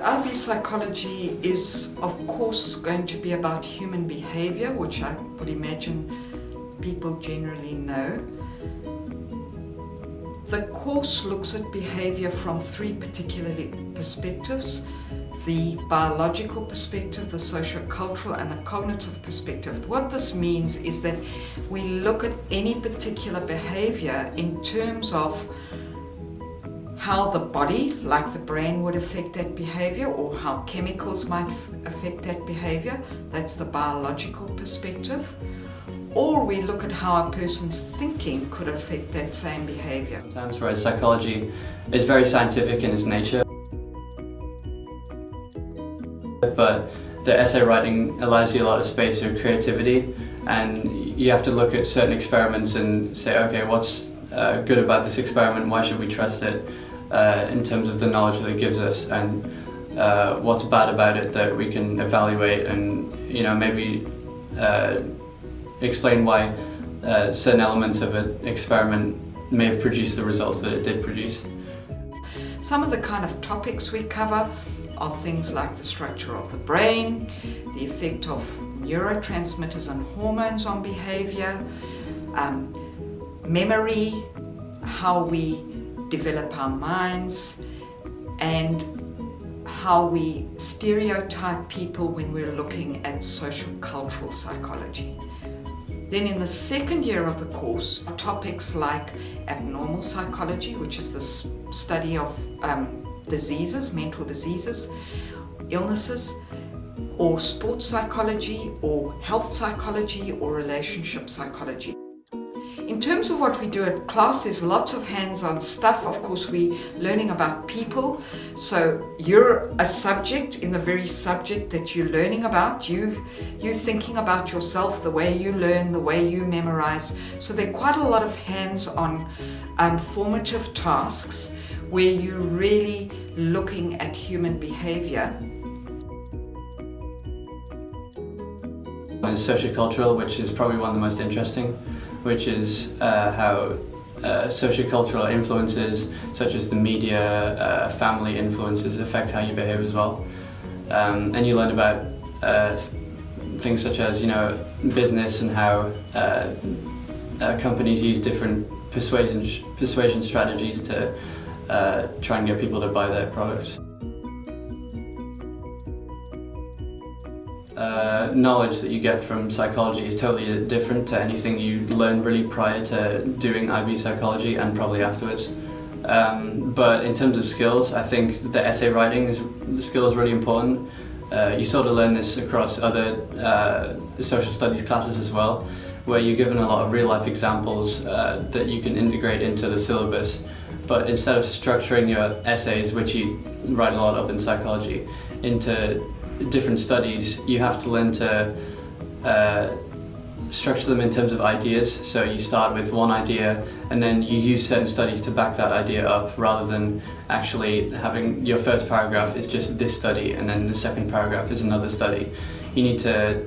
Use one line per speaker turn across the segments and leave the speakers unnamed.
IB psychology is, of course, going to be about human behavior, which I would imagine people generally know. The course looks at behavior from three particular perspectives: the biological perspective, the socio-cultural, and the cognitive perspective. What this means is that we look at any particular behavior in terms of how the body, like the brain, would affect that behavior, or how chemicals might affect that behavior. That's the biological perspective. Or we look at how a person's thinking could affect that same behavior.
Sometimes, whereas psychology is very scientific in its nature, but the essay writing allows you a lot of space for creativity, and you have to look at certain experiments and say, okay, what's good about this experiment, why should we trust it, in terms of the knowledge that it gives us, and what's bad about it that we can evaluate, and maybe explain why certain elements of an experiment may have produced the results that it did produce.
Some of the kind of topics we cover are things like the structure of the brain, the effect of neurotransmitters and hormones on behavior, memory, how we develop our minds, and how we stereotype people when we're looking at social cultural psychology. Then in the second year of the course, topics like abnormal psychology, which is the study of diseases, mental diseases, illnesses, or sports psychology, or health psychology, or relationship psychology. In terms of what we do at class, there's lots of hands-on stuff. Of course, we're learning about people. So you're a subject in the very subject that you're learning about. You're thinking about yourself, the way you learn, the way you memorize. So there are quite a lot of hands-on formative tasks where you're really looking at human behavior.
Sociocultural, which is probably one of the most interesting, which is how sociocultural influences such as the media, family influences affect how you behave as well. And you learn about things such as business and how companies use different persuasion strategies to try and get people to buy their products. Knowledge that you get from psychology is totally different to anything you learn really prior to doing IB psychology and probably afterwards. But in terms of skills, I think the essay writing skill is really important. You sort of learn this across other social studies classes as well, where you're given a lot of real life examples that you can integrate into the syllabus. But instead of structuring your essays, which you write a lot of in psychology, into different studies, you have to learn to structure them in terms of ideas. So you start with one idea and then you use certain studies to back that idea up, rather than actually having your first paragraph is just this study and then the second paragraph is another study. You need to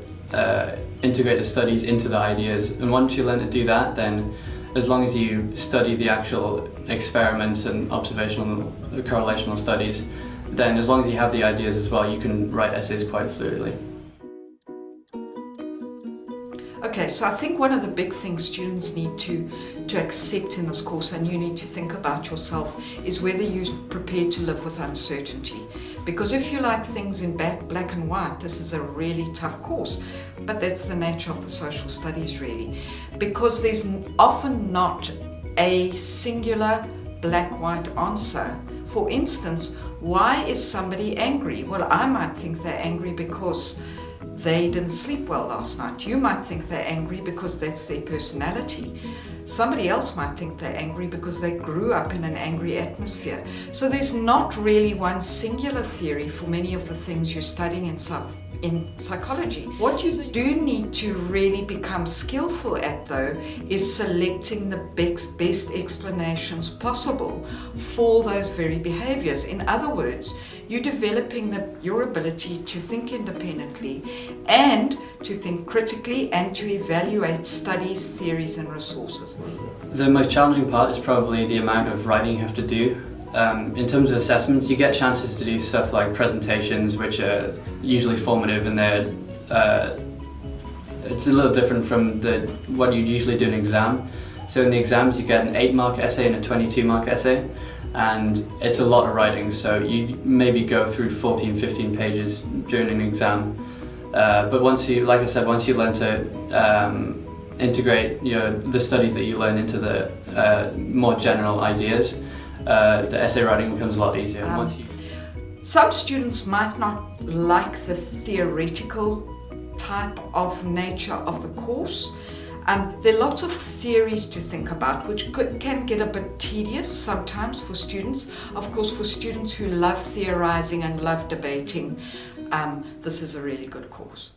integrate the studies into the ideas, and once you learn to do that, then as long as you study the actual experiments and observational correlational studies, then as long as you have the ideas as well, you can write essays quite fluidly.
Okay, so I think one of the big things students need to accept in this course, and you need to think about yourself, is whether you're prepared to live with uncertainty. Because if you like things in black and white, this is a really tough course. But that's the nature of the social studies, really. Because there's often not a singular black-white answer. For instance, why is somebody angry? Well, I might think they're angry because they didn't sleep well last night. You might think they're angry because that's their personality. Somebody else might think they're angry because they grew up in an angry atmosphere. So there's not really one singular theory for many of the things you're studying in psychology. What you do need to really become skillful at, though, is selecting the best explanations possible for those very behaviors. In other words, you're developing your ability to think independently and to think critically and to evaluate studies, theories and resources.
The most challenging part is probably the amount of writing you have to do. In terms of assessments, you get chances to do stuff like presentations, which are usually formative, and it's a little different from what you'd usually do in an exam. So in the exams you get an 8-mark essay and a 22-mark essay, and it's a lot of writing, so you maybe go through 14-15 pages during an exam. But once you learn to integrate the studies that you learn into the more general ideas, the essay writing becomes a lot easier.
Some students might not like the theoretical type of nature of the course. There are lots of theories to think about, which can get a bit tedious sometimes for students. Of course, for students who love theorizing and love debating, this is a really good course.